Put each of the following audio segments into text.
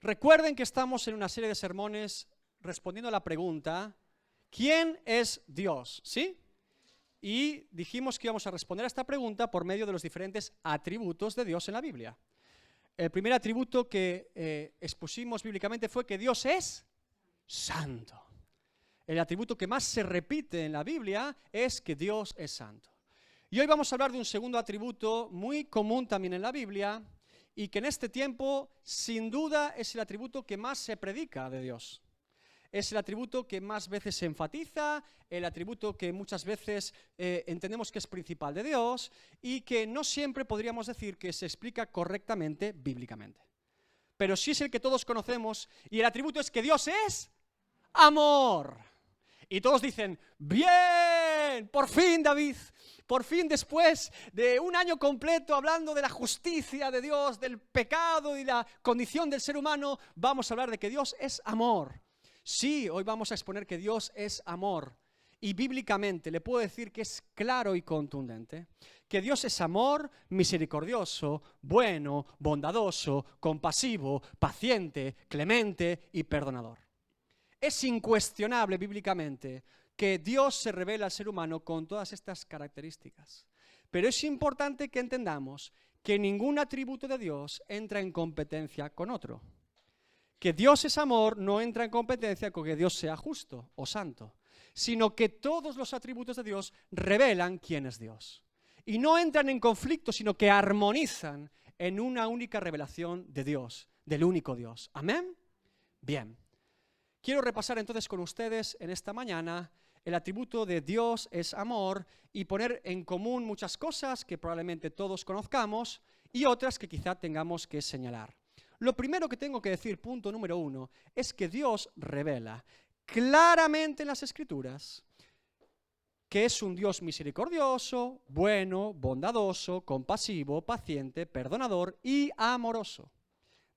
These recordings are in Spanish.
Recuerden que estamos en una serie de sermones respondiendo a la pregunta, ¿quién es Dios? ¿Sí? Y dijimos que íbamos a responder a esta pregunta por medio de los diferentes atributos de Dios en la Biblia. El primer atributo que expusimos bíblicamente fue que Dios es santo. El atributo que más se repite en la Biblia es que Dios es santo. Y hoy vamos a hablar de un segundo atributo muy común también en la Biblia y que en este tiempo, sin duda, es el atributo que más se predica de Dios. Es el atributo que más veces se enfatiza, el atributo que muchas veces entendemos que es principal de Dios y que no siempre podríamos decir que se explica correctamente bíblicamente. Pero sí es el que todos conocemos y el atributo es que Dios es amor. Y todos dicen, bien, por fin David, por fin después de un año completo hablando de la justicia de Dios, del pecado y la condición del ser humano, vamos a hablar de que Dios es amor. Sí, hoy vamos a exponer que Dios es amor. Y bíblicamente le puedo decir que es claro y contundente, que Dios es amor misericordioso, bueno, bondadoso, compasivo, paciente, clemente y perdonador. Es incuestionable bíblicamente que Dios se revela al ser humano con todas estas características. Pero es importante que entendamos que ningún atributo de Dios entra en competencia con otro. Que Dios es amor no entra en competencia con que Dios sea justo o santo, sino que todos los atributos de Dios revelan quién es Dios. Y no entran en conflicto, sino que armonizan en una única revelación de Dios, del único Dios. ¿Amén? Bien. Quiero repasar entonces con ustedes en esta mañana el atributo de Dios es amor y poner en común muchas cosas que probablemente todos conozcamos y otras que quizá tengamos que señalar. Lo primero que tengo que decir, punto número 1, es que Dios revela claramente en las Escrituras que es un Dios misericordioso, bueno, bondadoso, compasivo, paciente, perdonador y amoroso.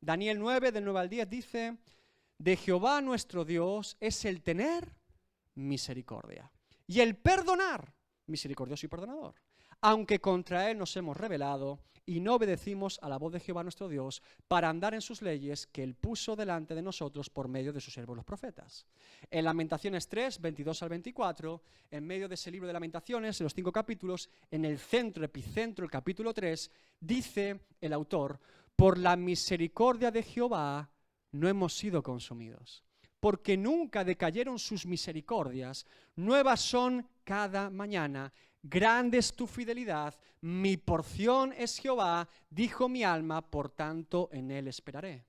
Daniel 9, del 9 al 10 dice, de Jehová nuestro Dios es el tener misericordia y el perdonar, misericordioso y perdonador, aunque contra él nos hemos rebelado y no obedecimos a la voz de Jehová nuestro Dios para andar en sus leyes que él puso delante de nosotros por medio de sus siervos los profetas. En Lamentaciones 3, 22 al 24, en medio de ese libro de Lamentaciones, en los 5 capítulos, en el centro, epicentro, el capítulo 3, dice el autor, por la misericordia de Jehová no hemos sido consumidos, porque nunca decayeron sus misericordias, nuevas son cada mañana. Grande es tu fidelidad, mi porción es Jehová, dijo mi alma, por tanto en él esperaré.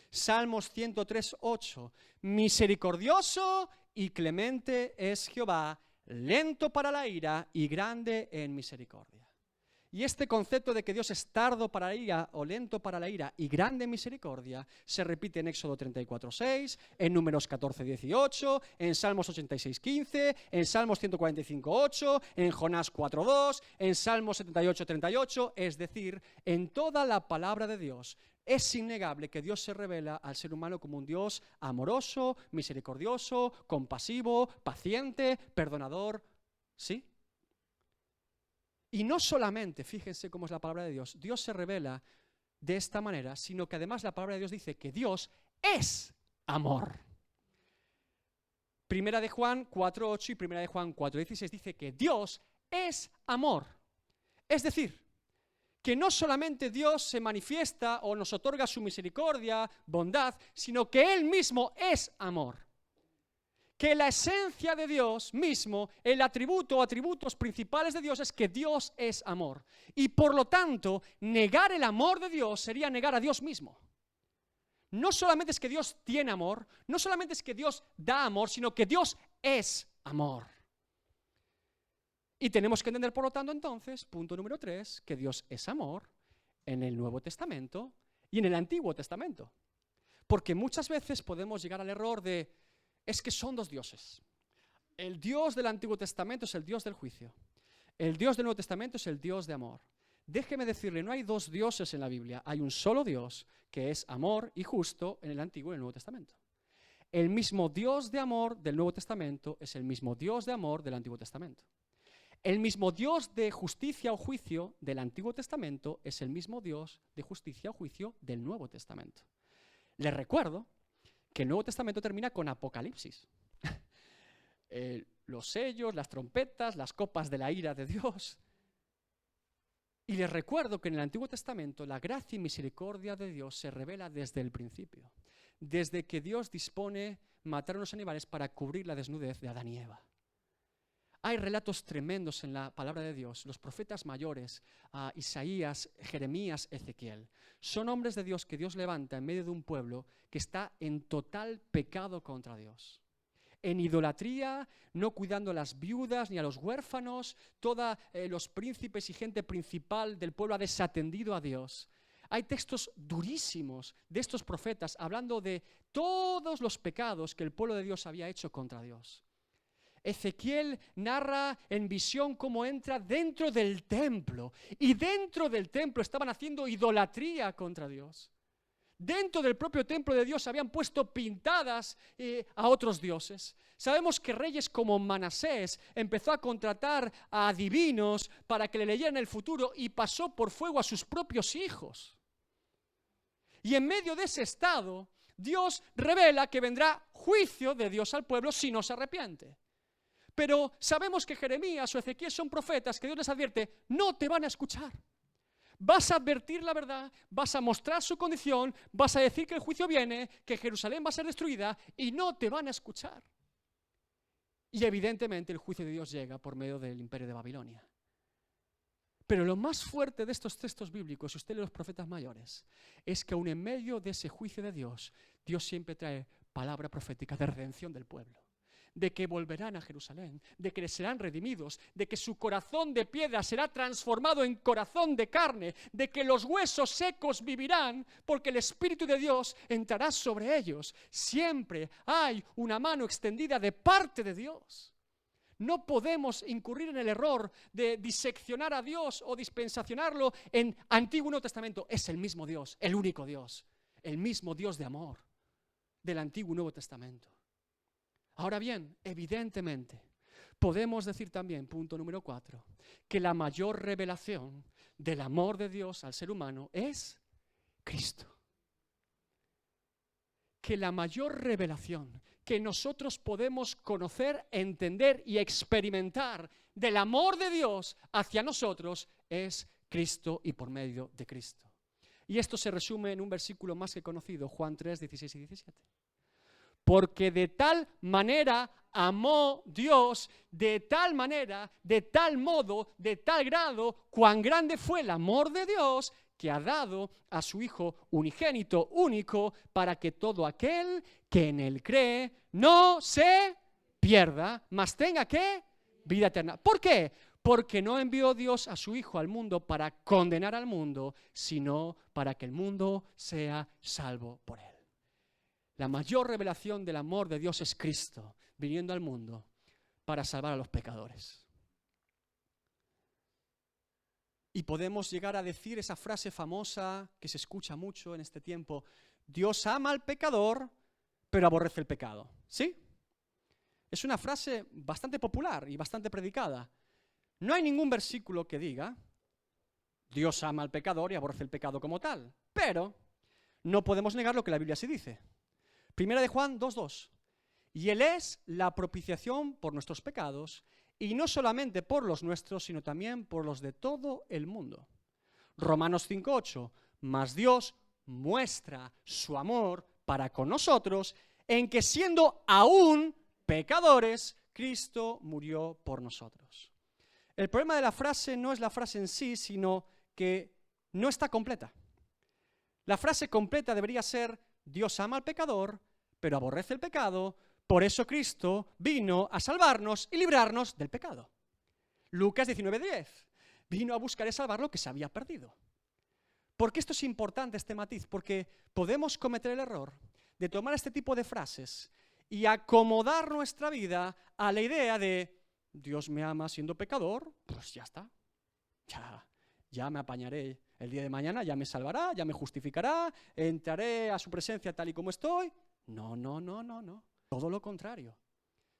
Salmos 103, 8, misericordioso y clemente es Jehová, lento para la ira y grande en misericordia. Y este concepto de que Dios es tardo para la ira o lento para la ira y grande en misericordia se repite en Éxodo 34:6, en Números 14:18, en Salmos 86:15, en Salmos 145:8, en Jonás 4:2, en Salmos 78:38, es decir, en toda la palabra de Dios. Es innegable que Dios se revela al ser humano como un Dios amoroso, misericordioso, compasivo, paciente, perdonador. ¿Sí? Y no solamente, fíjense cómo es la palabra de Dios, Dios se revela de esta manera, sino que además la palabra de Dios dice que Dios es amor. Primera de Juan 4:8 y Primera de Juan 4:16 dice que Dios es amor. Es decir, que no solamente Dios se manifiesta o nos otorga su misericordia, bondad, sino que Él mismo es amor. Que la esencia de Dios mismo, el atributo o atributos principales de Dios es que Dios es amor. Y por lo tanto, negar el amor de Dios sería negar a Dios mismo. No solamente es que Dios tiene amor, no solamente es que Dios da amor, sino que Dios es amor. Y tenemos que entender, por lo tanto, entonces, punto número 3, que Dios es amor en el Nuevo Testamento y en el Antiguo Testamento. Porque muchas veces podemos llegar al error de es que son dos dioses. El Dios del Antiguo Testamento es el Dios del juicio. El Dios del Nuevo Testamento es el Dios de amor. Déjeme decirle, no hay dos dioses en la Biblia, hay un solo Dios que es amor y justo en el Antiguo y el Nuevo Testamento. El mismo Dios de amor del Nuevo Testamento es el mismo Dios de amor del Antiguo Testamento. El mismo Dios de justicia o juicio del Antiguo Testamento es el mismo Dios de justicia o juicio del Nuevo Testamento. Les recuerdo que el Nuevo Testamento termina con Apocalipsis. Los sellos, las trompetas, las copas de la ira de Dios. Y les recuerdo que en el Antiguo Testamento la gracia y misericordia de Dios se revela desde el principio. Desde que Dios dispone matar a unos animales para cubrir la desnudez de Adán y Eva. Hay relatos tremendos en la palabra de Dios. Los profetas mayores, Isaías, Jeremías, Ezequiel, son hombres de Dios que Dios levanta en medio de un pueblo que está en total pecado contra Dios. En idolatría, no cuidando a las viudas ni a los huérfanos, todos los príncipes y gente principal del pueblo ha desatendido a Dios. Hay textos durísimos de estos profetas hablando de todos los pecados que el pueblo de Dios había hecho contra Dios. Ezequiel narra en visión cómo entra dentro del templo, y dentro del templo estaban haciendo idolatría contra Dios. Dentro del propio templo de Dios habían puesto pintadas a otros dioses. Sabemos que reyes como Manasés empezó a contratar a adivinos para que le leyeran el futuro y pasó por fuego a sus propios hijos. Y en medio de ese estado, Dios revela que vendrá juicio de Dios al pueblo si no se arrepiente. Pero sabemos que Jeremías o Ezequiel son profetas que Dios les advierte, no te van a escuchar. Vas a advertir la verdad, vas a mostrar su condición, vas a decir que el juicio viene, que Jerusalén va a ser destruida y no te van a escuchar. Y evidentemente el juicio de Dios llega por medio del imperio de Babilonia. Pero lo más fuerte de estos textos bíblicos, si usted lee los profetas mayores, es que aún en medio de ese juicio de Dios, Dios siempre trae palabra profética de redención del pueblo. De que volverán a Jerusalén, de que serán redimidos, de que su corazón de piedra será transformado en corazón de carne, de que los huesos secos vivirán, porque el Espíritu de Dios entrará sobre ellos. Siempre hay una mano extendida de parte de Dios. No podemos incurrir en el error de diseccionar a Dios o dispensacionarlo en Antiguo y Nuevo Testamento. Es el mismo Dios, el único Dios, el mismo Dios de amor del Antiguo y Nuevo Testamento. Ahora bien, evidentemente, podemos decir también, punto número 4, que la mayor revelación del amor de Dios al ser humano es Cristo. Que la mayor revelación que nosotros podemos conocer, entender y experimentar del amor de Dios hacia nosotros es Cristo y por medio de Cristo. Y esto se resume en un versículo más que conocido, Juan 3, 16 y 17. Porque de tal manera amó Dios, de tal manera, de tal modo, de tal grado, cuán grande fue el amor de Dios, que ha dado a su Hijo unigénito, único, para que todo aquel que en Él cree no se pierda, mas tenga ¿qué? Vida eterna. ¿Por qué? Porque no envió Dios a su Hijo al mundo para condenar al mundo, sino para que el mundo sea salvo por Él. La mayor revelación del amor de Dios es Cristo, viniendo al mundo para salvar a los pecadores. Y podemos llegar a decir esa frase famosa que se escucha mucho en este tiempo: Dios ama al pecador, pero aborrece el pecado. ¿Sí? Es una frase bastante popular y bastante predicada. No hay ningún versículo que diga Dios ama al pecador y aborrece el pecado como tal. Pero no podemos negar lo que la Biblia sí dice. Primera de Juan 2:2. Y Él es la propiciación por nuestros pecados, y no solamente por los nuestros, sino también por los de todo el mundo. Romanos 5:8. Mas Dios muestra su amor para con nosotros en que siendo aún pecadores, Cristo murió por nosotros. El problema de la frase no es la frase en sí, sino que no está completa. La frase completa debería ser: Dios ama al pecador, pero aborrece el pecado, por eso Cristo vino a salvarnos y librarnos del pecado. Lucas 19:10. Vino a buscar y salvar lo que se había perdido. ¿Por qué esto es importante, este matiz? Porque podemos cometer el error de tomar este tipo de frases y acomodar nuestra vida a la idea de Dios me ama siendo pecador, pues ya está. Ya me apañaré el día de mañana, ya me salvará, ya me justificará, entraré a su presencia tal y como estoy. No. Todo lo contrario.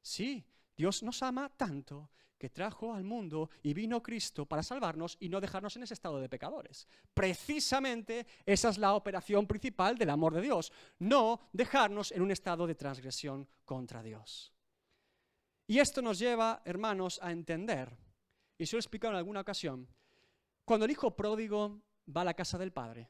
Sí, Dios nos ama tanto que trajo al mundo y vino Cristo para salvarnos y no dejarnos en ese estado de pecadores. Precisamente esa es la operación principal del amor de Dios, no dejarnos en un estado de transgresión contra Dios. Y esto nos lleva, hermanos, a entender, y se lo he explicado en alguna ocasión, cuando el hijo pródigo va a la casa del padre,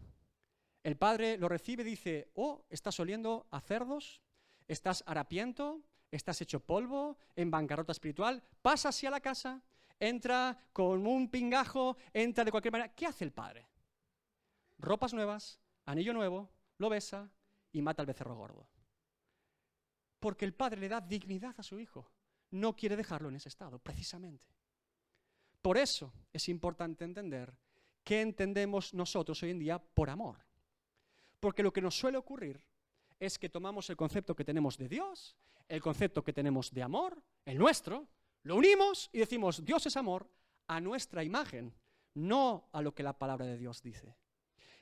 el padre lo recibe y dice, oh, estás oliendo a cerdos, estás harapiento, estás hecho polvo, en bancarrota espiritual, pasa así a la casa, entra con un pingajo, entra de cualquier manera. ¿Qué hace el padre? Ropas nuevas, anillo nuevo, lo besa y mata al becerro gordo. Porque el padre le da dignidad a su hijo. No quiere dejarlo en ese estado, precisamente. Por eso es importante entender qué entendemos nosotros hoy en día por amor. Porque lo que nos suele ocurrir es que tomamos el concepto que tenemos de Dios, el concepto que tenemos de amor, el nuestro, lo unimos y decimos, Dios es amor a nuestra imagen, no a lo que la palabra de Dios dice.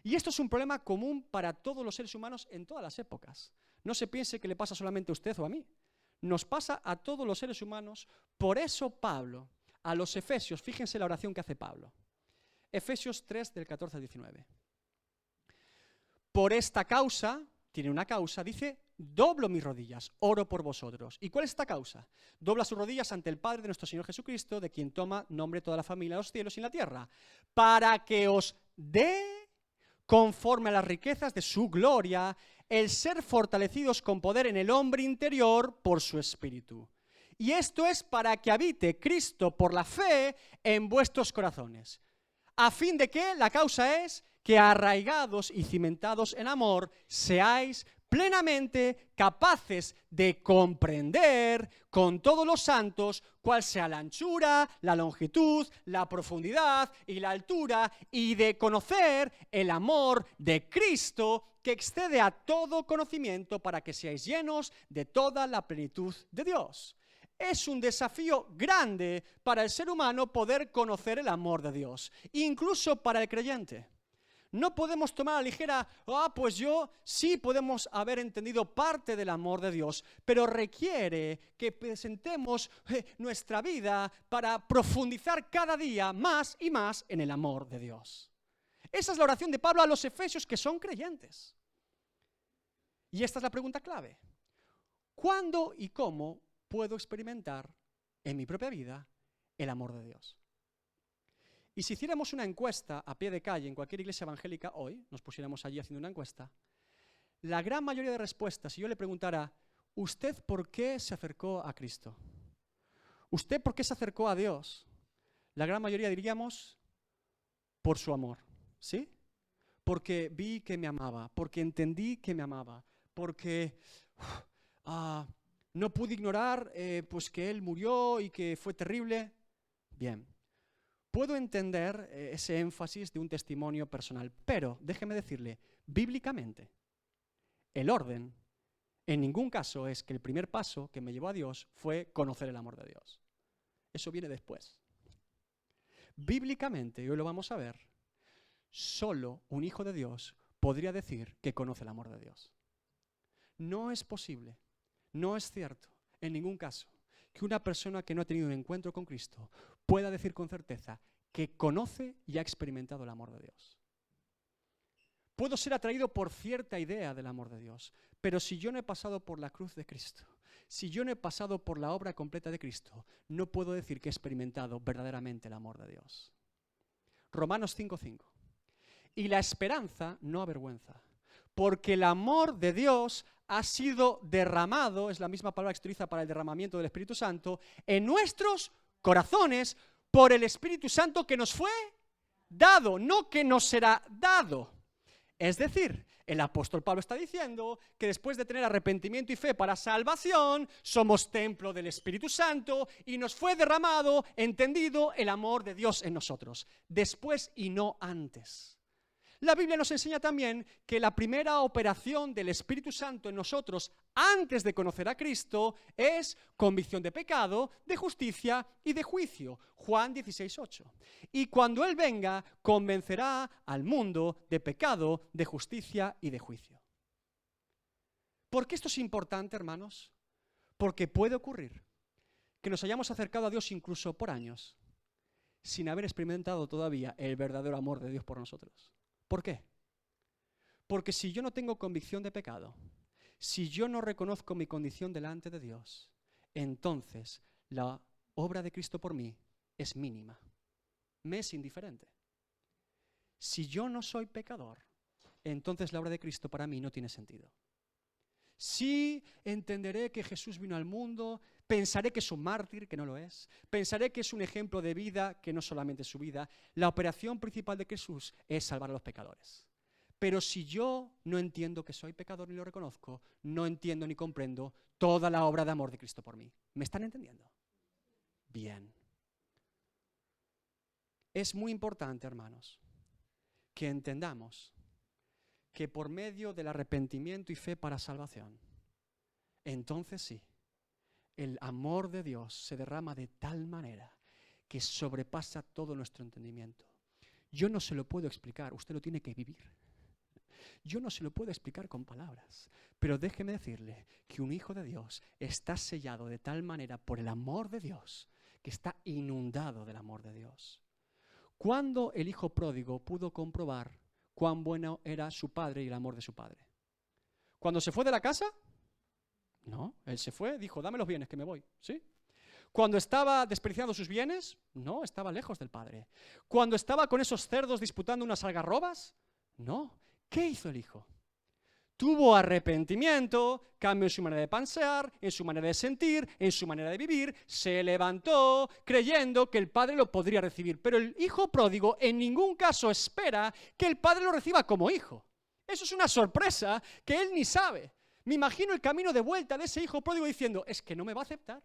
Y esto es un problema común para todos los seres humanos en todas las épocas. No se piense que le pasa solamente a usted o a mí. Nos pasa a todos los seres humanos. Por eso Pablo, a los Efesios, fíjense la oración que hace Pablo. Efesios 3, del 14 al 19. Por esta causa, tiene una causa, dice, doblo mis rodillas, oro por vosotros. ¿Y cuál es esta causa? Dobla sus rodillas ante el Padre de nuestro Señor Jesucristo, de quien toma nombre toda la familia de los cielos y en la tierra, para que os dé, conforme a las riquezas de su gloria, el ser fortalecidos con poder en el hombre interior por su Espíritu. Y esto es para que habite Cristo por la fe en vuestros corazones. A fin de que la causa es que arraigados y cimentados en amor, seáis plenamente capaces de comprender con todos los santos cuál sea la anchura, la longitud, la profundidad y la altura, y de conocer el amor de Cristo que excede a todo conocimiento, para que seáis llenos de toda la plenitud de Dios. Es un desafío grande para el ser humano poder conocer el amor de Dios, incluso para el creyente. No podemos tomar a la ligera, pues yo sí podemos haber entendido parte del amor de Dios, pero requiere que presentemos nuestra vida para profundizar cada día más y más en el amor de Dios. Esa es la oración de Pablo a los efesios que son creyentes. Y esta es la pregunta clave. ¿Cuándo y cómo puedo experimentar en mi propia vida el amor de Dios? Y si hiciéramos una encuesta a pie de calle en cualquier iglesia evangélica hoy, nos pusiéramos allí haciendo una encuesta, la gran mayoría de respuestas, si yo le preguntara, ¿usted por qué se acercó a Cristo? ¿Usted por qué se acercó a Dios? La gran mayoría diríamos, por su amor, ¿sí? Porque vi que me amaba, porque entendí que me amaba, porque no pude ignorar pues que Él murió y que fue terrible. Bien. Puedo entender ese énfasis de un testimonio personal, pero déjeme decirle, bíblicamente, el orden en ningún caso es que el primer paso que me llevó a Dios fue conocer el amor de Dios. Eso viene después. Bíblicamente, y hoy lo vamos a ver, solo un hijo de Dios podría decir que conoce el amor de Dios. No es posible, no es cierto, en ningún caso, que una persona que no ha tenido un encuentro con Cristo pueda decir con certeza que conoce y ha experimentado el amor de Dios. Puedo ser atraído por cierta idea del amor de Dios, pero si yo no he pasado por la cruz de Cristo, si yo no he pasado por la obra completa de Cristo, no puedo decir que he experimentado verdaderamente el amor de Dios. Romanos 5:5. Y la esperanza no avergüenza, porque el amor de Dios ha sido derramado, es la misma palabra que se utiliza para el derramamiento del Espíritu Santo, en nuestros corazones por el Espíritu Santo que nos fue dado, no que nos será dado. Es decir, el apóstol Pablo está diciendo que después de tener arrepentimiento y fe para salvación, somos templo del Espíritu Santo y nos fue derramado, entendido, el amor de Dios en nosotros, después y no antes. La Biblia nos enseña también que la primera operación del Espíritu Santo en nosotros antes de conocer a Cristo es convicción de pecado, de justicia y de juicio. Juan 16:8. Y cuando Él venga, convencerá al mundo de pecado, de justicia y de juicio. ¿Por qué esto es importante, hermanos? Porque puede ocurrir que nos hayamos acercado a Dios incluso por años, sin haber experimentado todavía el verdadero amor de Dios por nosotros. ¿Por qué? Porque si yo no tengo convicción de pecado, si yo no reconozco mi condición delante de Dios, entonces la obra de Cristo por mí es mínima, me es indiferente. Si yo no soy pecador, entonces la obra de Cristo para mí no tiene sentido. Sí, entenderé que Jesús vino al mundo, pensaré que es un mártir, que no lo es, pensaré que es un ejemplo de vida, que no solamente es su vida. La operación principal de Jesús es salvar a los pecadores. Pero si yo no entiendo que soy pecador ni lo reconozco, no entiendo ni comprendo toda la obra de amor de Cristo por mí. ¿Me están entendiendo? Bien. Es muy importante, hermanos, que entendamos que por medio del arrepentimiento y fe para salvación, entonces sí, el amor de Dios se derrama de tal manera que sobrepasa todo nuestro entendimiento. Yo no se lo puedo explicar, usted lo tiene que vivir. Yo no se lo puedo explicar con palabras, pero déjeme decirle que un hijo de Dios está sellado de tal manera por el amor de Dios que está inundado del amor de Dios. ¿Cuándo el hijo pródigo pudo comprobar cuán bueno era su padre y el amor de su padre? ¿Cuando se fue de la casa? No, él se fue, dijo, dame los bienes que me voy, ¿sí? Cuando estaba desperdiciando sus bienes, no, estaba lejos del padre. Cuando estaba con esos cerdos disputando unas algarrobas, no. ¿Qué hizo el hijo? Tuvo arrepentimiento, cambio en su manera de pensar, en su manera de sentir, en su manera de vivir, se levantó creyendo que el padre lo podría recibir. Pero el hijo pródigo en ningún caso espera que el padre lo reciba como hijo. Eso es una sorpresa que él ni sabe. Me imagino el camino de vuelta de ese hijo pródigo diciendo, es que no me va a aceptar,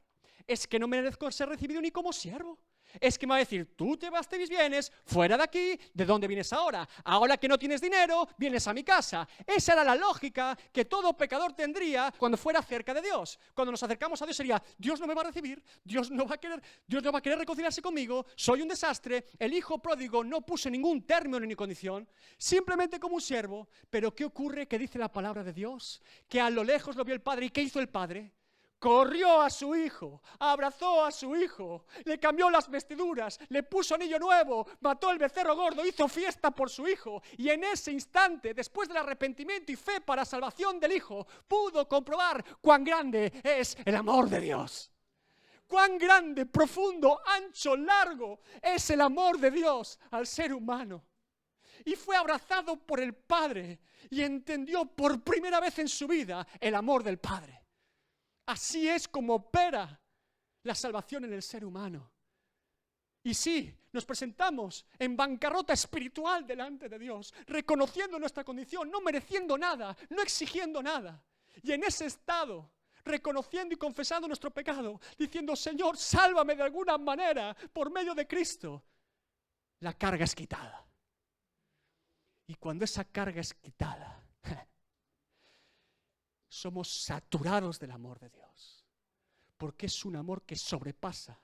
es que no merezco ser recibido ni como siervo. Es que me va a decir, tú te vas de mis bienes, fuera de aquí, ¿de dónde vienes ahora? Ahora que no tienes dinero, vienes a mi casa. Esa era la lógica que todo pecador tendría cuando fuera cerca de Dios. Cuando nos acercamos a Dios sería, Dios no me va a recibir, Dios no va a querer reconciliarse conmigo, soy un desastre. El hijo pródigo no puso ningún término ni condición, simplemente como un siervo. Pero ¿qué ocurre? Que dice la palabra de Dios, que a lo lejos lo vio el padre. ¿Y qué hizo el padre? Corrió a su hijo, abrazó a su hijo, le cambió las vestiduras, le puso anillo nuevo, mató el becerro gordo, hizo fiesta por su hijo. Y en ese instante, después del arrepentimiento y fe para salvación del hijo, pudo comprobar cuán grande es el amor de Dios. Cuán grande, profundo, ancho, largo es el amor de Dios al ser humano. Y fue abrazado por el Padre y entendió por primera vez en su vida el amor del Padre. Así es como opera la salvación en el ser humano. Y sí, nos presentamos en bancarrota espiritual delante de Dios, reconociendo nuestra condición, no mereciendo nada, no exigiendo nada. Y en ese estado, reconociendo y confesando nuestro pecado, diciendo, Señor, sálvame de alguna manera por medio de Cristo, la carga es quitada. Y cuando esa carga es quitada, somos saturados del amor de Dios, porque es un amor que sobrepasa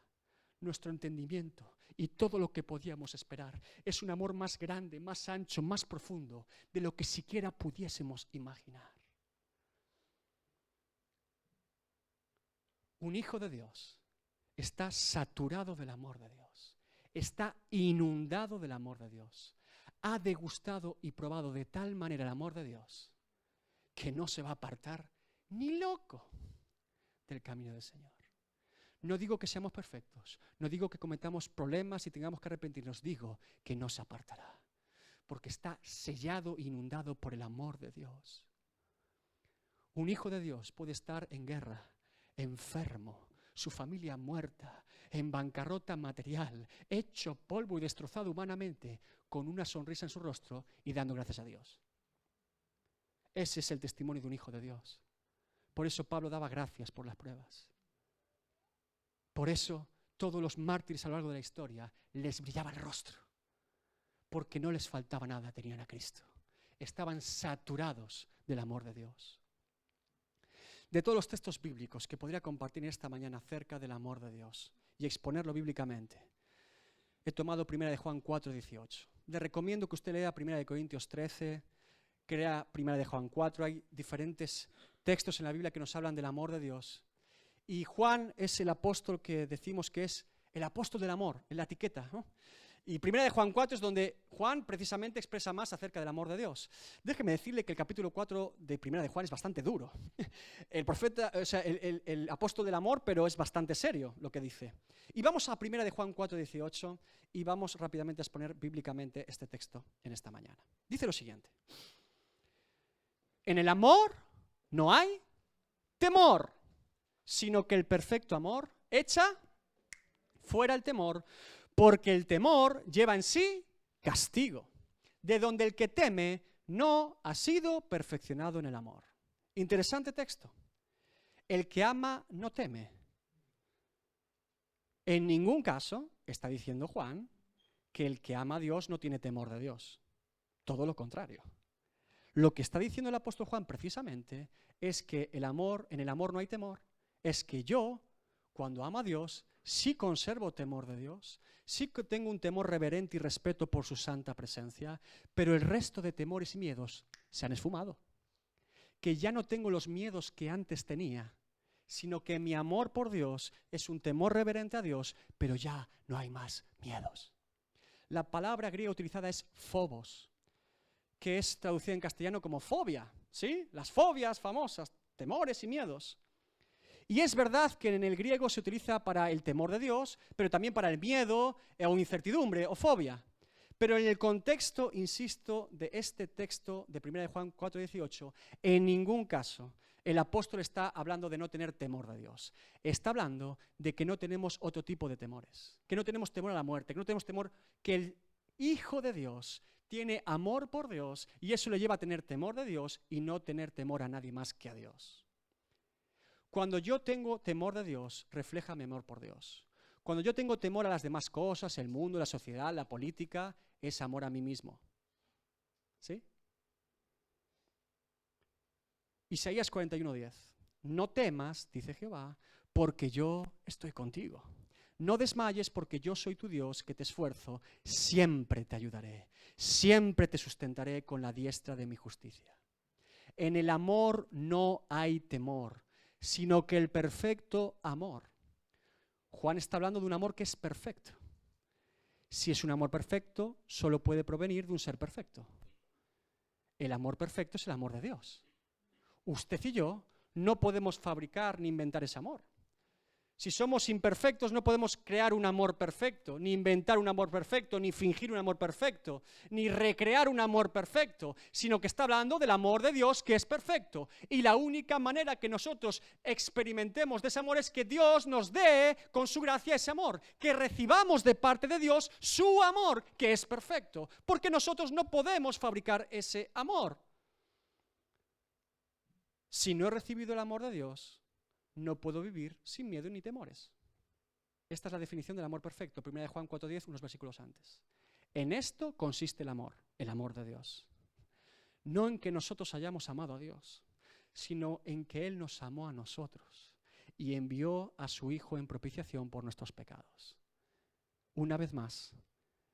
nuestro entendimiento y todo lo que podíamos esperar. Es un amor más grande, más ancho, más profundo de lo que siquiera pudiésemos imaginar. Un hijo de Dios está saturado del amor de Dios, está inundado del amor de Dios, ha degustado y probado de tal manera el amor de Dios que no se va a apartar ni loco del camino del Señor. No digo que seamos perfectos, no digo que cometamos problemas y tengamos que arrepentirnos, digo que no se apartará, porque está sellado e inundado por el amor de Dios. Un hijo de Dios puede estar en guerra, enfermo, su familia muerta, en bancarrota material, hecho polvo y destrozado humanamente, con una sonrisa en su rostro y dando gracias a Dios. Ese es el testimonio de un hijo de Dios. Por eso Pablo daba gracias por las pruebas. Por eso todos los mártires a lo largo de la historia les brillaba el rostro. Porque no les faltaba nada, tenían a Cristo. Estaban saturados del amor de Dios. De todos los textos bíblicos que podría compartir esta mañana acerca del amor de Dios y exponerlo bíblicamente, he tomado 1 Juan 4:18. Le recomiendo que usted lea 1 Corintios 13, que lea 1 Juan 4. Hay diferentes textos en la Biblia que nos hablan del amor de Dios. Y Juan es el apóstol que decimos que es el apóstol del amor, en la etiqueta, ¿no? Y primera de Juan 4 es donde Juan precisamente expresa más acerca del amor de Dios. Déjeme decirle que el capítulo 4 de primera de Juan es bastante duro. El profeta, o sea, el apóstol del amor, pero es bastante serio lo que dice. Y vamos a primera de Juan 4, 18 y vamos rápidamente a exponer bíblicamente este texto en esta mañana. Dice lo siguiente: en el amor no hay temor, sino que el perfecto amor echa fuera el temor, porque el temor lleva en sí castigo, de donde el que teme no ha sido perfeccionado en el amor. Interesante texto. El que ama no teme. En ningún caso está diciendo Juan que el que ama a Dios no tiene temor de Dios. Todo lo contrario. Lo que está diciendo el apóstol Juan precisamente es que en el amor no hay temor. Es que yo, cuando amo a Dios, sí conservo temor de Dios, sí que tengo un temor reverente y respeto por su santa presencia, pero el resto de temores y miedos se han esfumado. Que ya no tengo los miedos que antes tenía, sino que mi amor por Dios es un temor reverente a Dios, pero ya no hay más miedos. La palabra griega utilizada es phobos, que es traducida en castellano como fobia, ¿sí? Las fobias famosas, temores y miedos. Y es verdad que en el griego se utiliza para el temor de Dios, pero también para el miedo o incertidumbre o fobia. Pero en el contexto, insisto, de este texto de 1 de Juan 4:18, en ningún caso el apóstol está hablando de no tener temor de Dios. Está hablando de que no tenemos otro tipo de temores, que no tenemos temor a la muerte, que no tenemos temor, que el Hijo de Dios tiene amor por Dios y eso le lleva a tener temor de Dios y no tener temor a nadie más que a Dios. Cuando yo tengo temor de Dios, refleja mi amor por Dios. Cuando yo tengo temor a las demás cosas, el mundo, la sociedad, la política, es amor a mí mismo. ¿Sí? Isaías 41:10. No temas, dice Jehová, porque yo estoy contigo. No desmayes porque yo soy tu Dios que te esfuerzo, siempre te ayudaré, siempre te sustentaré con la diestra de mi justicia. En el amor no hay temor, sino que el perfecto amor. Juan está hablando de un amor que es perfecto. Si es un amor perfecto, solo puede provenir de un ser perfecto. El amor perfecto es el amor de Dios. Usted y yo no podemos fabricar ni inventar ese amor. Si somos imperfectos, no podemos crear un amor perfecto, ni inventar un amor perfecto, ni fingir un amor perfecto, ni recrear un amor perfecto, sino que está hablando del amor de Dios que es perfecto. Y la única manera que nosotros experimentemos de ese amor es que Dios nos dé con su gracia ese amor, que recibamos de parte de Dios su amor que es perfecto, porque nosotros no podemos fabricar ese amor. Si no he recibido el amor de Dios, no puedo vivir sin miedo ni temores. Esta es la definición del amor perfecto, 1 de Juan 4:10, unos versículos antes. En esto consiste el amor de Dios. No en que nosotros hayamos amado a Dios, sino en que Él nos amó a nosotros y envió a su Hijo en propiciación por nuestros pecados. Una vez más,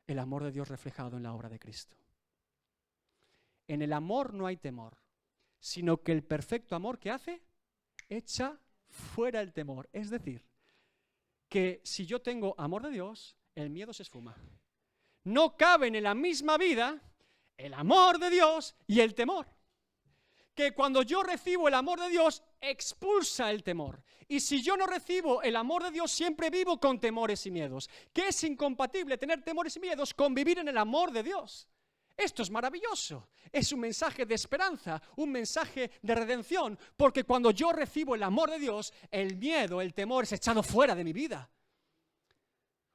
el amor de Dios reflejado en la obra de Cristo. En el amor no hay temor, sino que el perfecto amor, ¿qué hace? Echa fuera el temor. Es decir, que si yo tengo amor de Dios, el miedo se esfuma. No caben en la misma vida el amor de Dios y el temor. Que cuando yo recibo el amor de Dios, expulsa el temor. Y si yo no recibo el amor de Dios, siempre vivo con temores y miedos. Que es incompatible tener temores y miedos con vivir en el amor de Dios. Esto es maravilloso, es un mensaje de esperanza, un mensaje de redención, porque cuando yo recibo el amor de Dios, el miedo, el temor es echado fuera de mi vida.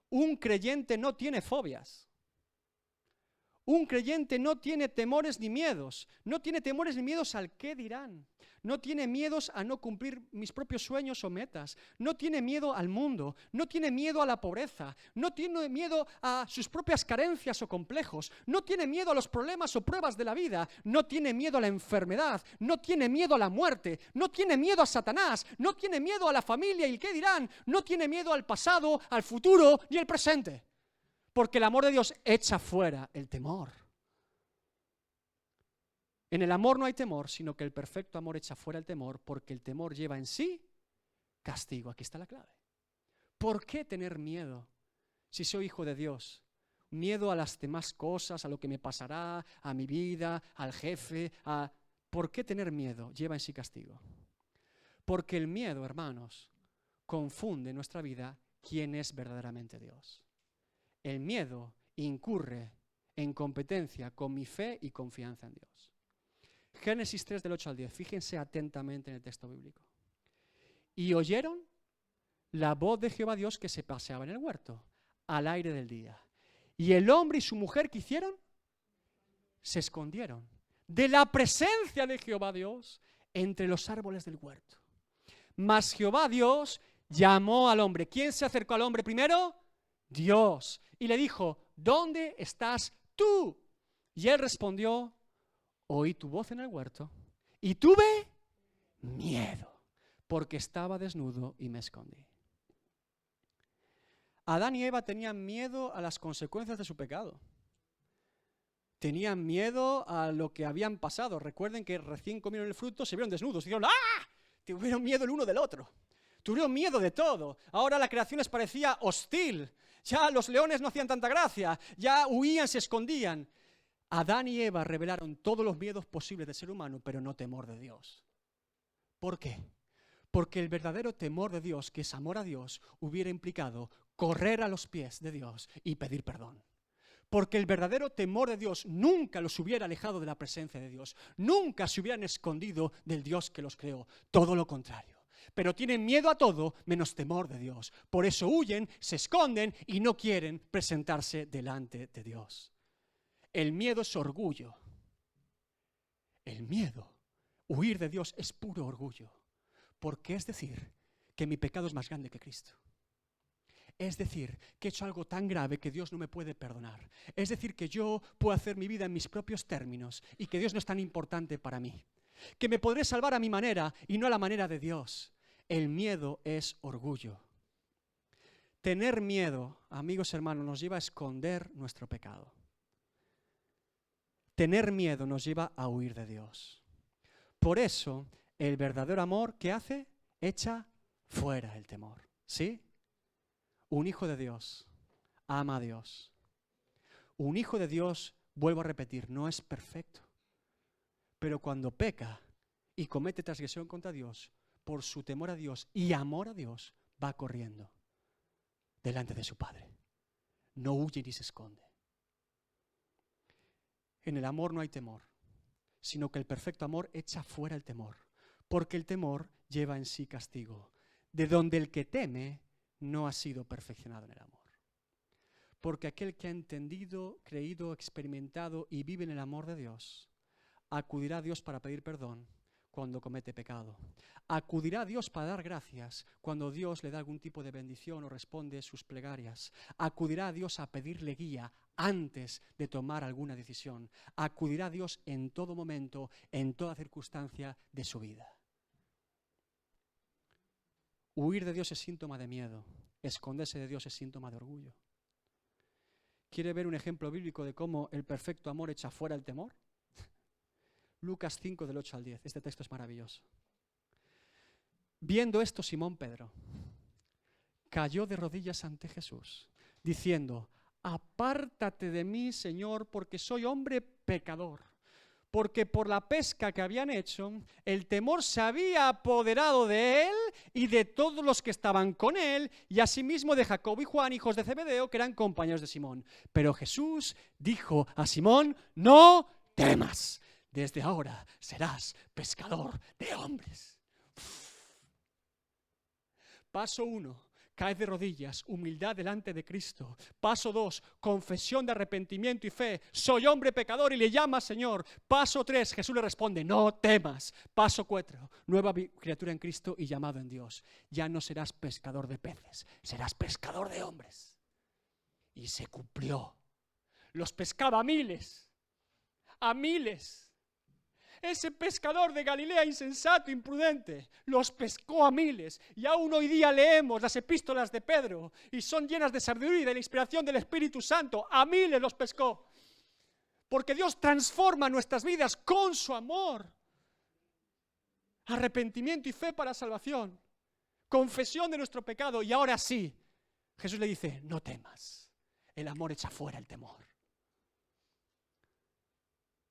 Un creyente no tiene fobias. Un creyente no tiene temores ni miedos. No tiene temores ni miedos al qué dirán. No tiene miedos a no cumplir mis propios sueños o metas. No tiene miedo al mundo. No tiene miedo a la pobreza. No tiene miedo a sus propias carencias o complejos. No tiene miedo a los problemas o pruebas de la vida. No tiene miedo a la enfermedad. No tiene miedo a la muerte. No tiene miedo a Satanás. No tiene miedo a la familia y el qué dirán. No tiene miedo al pasado, al futuro ni al presente. Porque el amor de Dios echa fuera el temor. En el amor no hay temor, sino que el perfecto amor echa fuera el temor, porque el temor lleva en sí castigo. Aquí está la clave. ¿Por qué tener miedo si soy hijo de Dios? Miedo a las demás cosas, a lo que me pasará, a mi vida, al jefe. ¿Por qué tener miedo? Lleva en sí castigo. Porque el miedo, hermanos, confunde en nuestra vida quién es verdaderamente Dios. El miedo incurre en competencia con mi fe y confianza en Dios. Génesis 3 del 8 al 10. Fíjense atentamente en el texto bíblico. Y oyeron la voz de Jehová Dios que se paseaba en el huerto, al aire del día. Y el hombre y su mujer, ¿qué hicieron? Se escondieron de la presencia de Jehová Dios entre los árboles del huerto. Mas Jehová Dios llamó al hombre. ¿Quién se acercó al hombre primero? Dios. Y le dijo, ¿dónde estás tú? Y él respondió, oí tu voz en el huerto y tuve miedo, porque estaba desnudo y me escondí. Adán y Eva tenían miedo a las consecuencias de su pecado. Tenían miedo a lo que habían pasado. Recuerden que recién comieron el fruto, se vieron desnudos. Dijeron, ¡ah! Tuvieron miedo el uno del otro. Tuvieron miedo de todo. Ahora la creación les parecía hostil. Ya los leones no hacían tanta gracia. Ya huían, se escondían. Adán y Eva revelaron todos los miedos posibles del ser humano, pero no temor de Dios. ¿Por qué? Porque el verdadero temor de Dios, que es amor a Dios, hubiera implicado correr a los pies de Dios y pedir perdón. Porque el verdadero temor de Dios nunca los hubiera alejado de la presencia de Dios. Nunca se hubieran escondido del Dios que los creó. Todo lo contrario. Pero tienen miedo a todo menos temor de Dios. Por eso huyen, se esconden y no quieren presentarse delante de Dios. El miedo es orgullo. El miedo, huir de Dios, es puro orgullo. Porque es decir que mi pecado es más grande que Cristo. Es decir, que he hecho algo tan grave que Dios no me puede perdonar. Es decir, que yo puedo hacer mi vida en mis propios términos y que Dios no es tan importante para mí. Que me podré salvar a mi manera y no a la manera de Dios. El miedo es orgullo. Tener miedo, amigos hermanos, nos lleva a esconder nuestro pecado. Tener miedo nos lleva a huir de Dios. Por eso, el verdadero amor, ¿qué hace? Echa fuera el temor. ¿Sí? Un hijo de Dios ama a Dios. Un hijo de Dios, vuelvo a repetir, no es perfecto. Pero cuando peca y comete transgresión contra Dios, por su temor a Dios y amor a Dios, va corriendo delante de su Padre. No huye ni se esconde. En el amor no hay temor, sino que el perfecto amor echa fuera el temor, porque el temor lleva en sí castigo, de donde el que teme no ha sido perfeccionado en el amor. Porque aquel que ha entendido, creído, experimentado y vive en el amor de Dios, acudirá a Dios para pedir perdón cuando comete pecado. Acudirá a Dios para dar gracias cuando Dios le da algún tipo de bendición o responde sus plegarias. Acudirá a Dios a pedirle guía antes de tomar alguna decisión. Acudirá a Dios en todo momento, en toda circunstancia de su vida. Huir de Dios es síntoma de miedo. Esconderse de Dios es síntoma de orgullo. ¿Quiere ver un ejemplo bíblico de cómo el perfecto amor echa fuera el temor? Lucas 5 del 8 al 10. Este texto es maravilloso. Viendo esto, Simón Pedro cayó de rodillas ante Jesús, diciendo: apártate de mí, Señor, porque soy hombre pecador. Porque por la pesca que habían hecho, el temor se había apoderado de él y de todos los que estaban con él, y asimismo de Jacobo y Juan, hijos de Zebedeo, que eran compañeros de Simón. Pero Jesús dijo a Simón: no temas, desde ahora serás pescador de hombres. Paso 1. Cae de rodillas, humildad delante de Cristo. Paso 2, confesión de arrepentimiento y fe. Soy hombre pecador y le llama Señor. Paso 3, Jesús le responde: no temas. Paso 4, nueva criatura en Cristo y llamado en Dios. Ya no serás pescador de peces, serás pescador de hombres. Y se cumplió. Los pescaba a miles. A miles. Ese pescador de Galilea insensato, imprudente, los pescó a miles. Y aún hoy día leemos las epístolas de Pedro y son llenas de sabiduría y de la inspiración del Espíritu Santo. A miles los pescó. Porque Dios transforma nuestras vidas con su amor. Arrepentimiento y fe para salvación. confesión de nuestro pecado. Y ahora sí, Jesús le dice, no temas. El amor echa fuera el temor.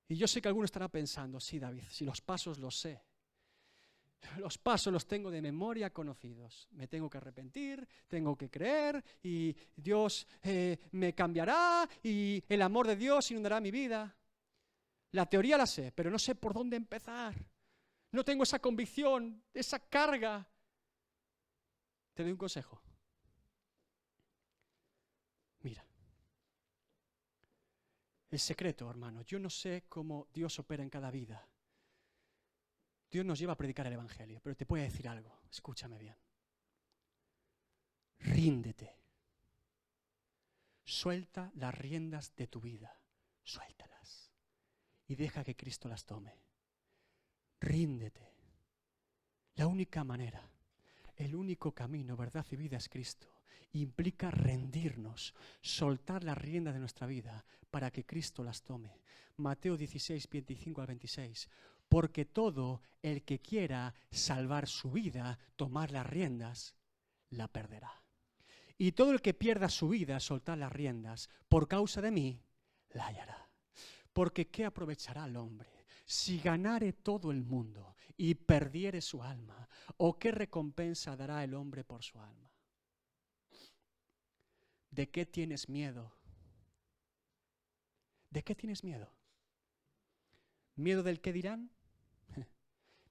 Y yo sé que alguno estará pensando, sí, David, si los pasos los sé. Los pasos los tengo de memoria conocidos. Me tengo que arrepentir, tengo que creer y Dios me cambiará y el amor de Dios inundará mi vida. La teoría la sé, pero no sé por dónde empezar. No tengo esa convicción, esa carga. Te doy un consejo. Mira, el secreto, hermano, yo no sé cómo Dios opera en cada vida. Dios nos lleva a predicar el Evangelio, pero te voy a decir algo, escúchame bien. Ríndete. Suelta las riendas de tu vida, suéltalas y deja que Cristo las tome. Ríndete. La única manera, el único camino, verdad y vida es Cristo. Implica rendirnos, soltar las riendas de nuestra vida para que Cristo las tome. Mateo 16, 25 al 26. Porque todo el que quiera salvar su vida, tomar las riendas, la perderá. Y todo el que pierda su vida, soltar las riendas, por causa de mí, la hallará. Porque ¿qué aprovechará el hombre si ganare todo el mundo y perdiere su alma? ¿O qué recompensa dará el hombre por su alma? ¿De qué tienes miedo? ¿De qué tienes miedo? ¿Miedo del qué dirán?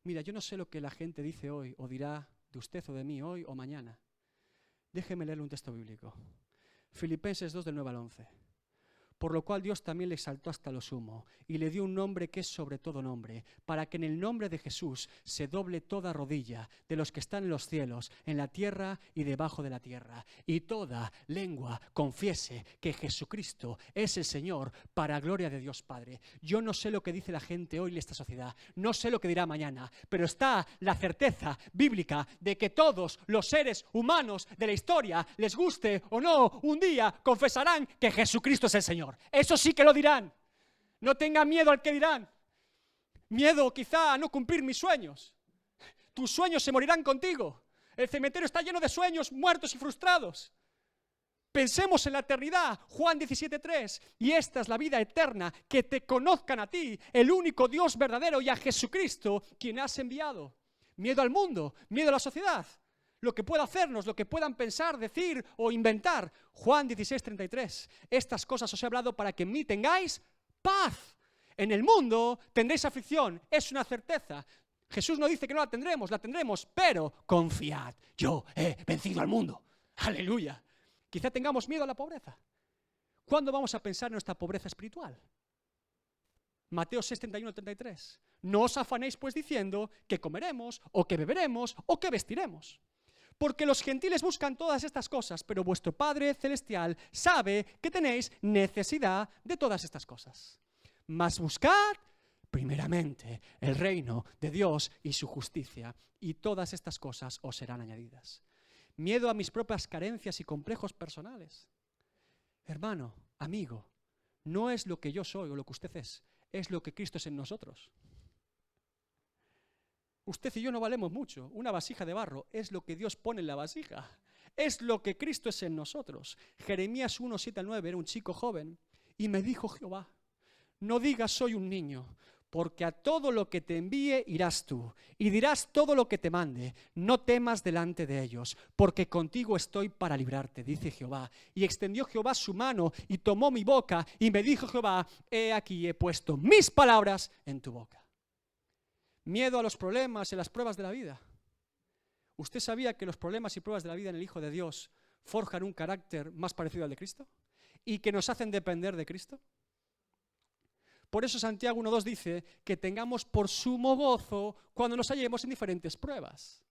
Mira, yo no sé lo que la gente dice hoy o dirá de usted o de mí hoy o mañana. Déjeme leerle un texto bíblico. Filipenses 2 del 9 al 11. Por lo cual Dios también le exaltó hasta lo sumo y le dio un nombre que es sobre todo nombre, para que en el nombre de Jesús se doble toda rodilla de los que están en los cielos, en la tierra y debajo de la tierra, y toda lengua confiese que Jesucristo es el Señor, para gloria de Dios Padre. Yo no sé lo que dice la gente hoy en esta sociedad, no sé lo que dirá mañana, pero está la certeza bíblica de que todos los seres humanos de la historia, les guste o no, un día confesarán que Jesucristo es el Señor. Eso sí que lo dirán. No tengan miedo al que dirán. Miedo quizá a no cumplir mis sueños. Tus sueños se morirán contigo. El cementerio está lleno de sueños muertos y frustrados. Pensemos en la eternidad, Juan 17:3, y esta es la vida eterna, que te conozcan a ti, el único Dios verdadero, y a Jesucristo, quien has enviado. Miedo al mundo, miedo a la sociedad. Lo que pueda hacernos, lo que puedan pensar, decir o inventar. Juan 16:33. Estas cosas os he hablado para que en mí tengáis paz. En el mundo tendréis aflicción, es una certeza. Jesús no dice que no la tendremos, pero confiad, yo he vencido al mundo. Aleluya. Quizá tengamos miedo a la pobreza. ¿Cuándo vamos a pensar en nuestra pobreza espiritual? Mateo 6:31-33. No os afanéis pues diciendo que comeremos, o que beberemos, o que vestiremos. Porque los gentiles buscan todas estas cosas, pero vuestro Padre Celestial sabe que tenéis necesidad de todas estas cosas. Mas buscad primeramente el reino de Dios y su justicia, y todas estas cosas os serán añadidas. Miedo a mis propias carencias y complejos personales. Hermano, amigo, no es lo que yo soy o lo que usted es lo que Cristo es en nosotros. Usted y yo no valemos mucho. Una vasija de barro es lo que Dios pone en la vasija. Es lo que Cristo es en nosotros. Jeremías 1:7-9 era un chico joven y me dijo Jehová, no digas soy un niño, porque a todo lo que te envíe irás tú y dirás todo lo que te mande. No temas delante de ellos, porque contigo estoy para librarte, dice Jehová. Y extendió Jehová su mano y tomó mi boca y me dijo Jehová, he aquí he puesto mis palabras en tu boca. Miedo a los problemas y las pruebas de la vida. ¿Usted sabía que los problemas y pruebas de la vida en el Hijo de Dios forjan un carácter más parecido al de Cristo? ¿Y que nos hacen depender de Cristo? Por eso Santiago 1:2 dice que tengamos por sumo gozo cuando nos hallemos en diferentes pruebas.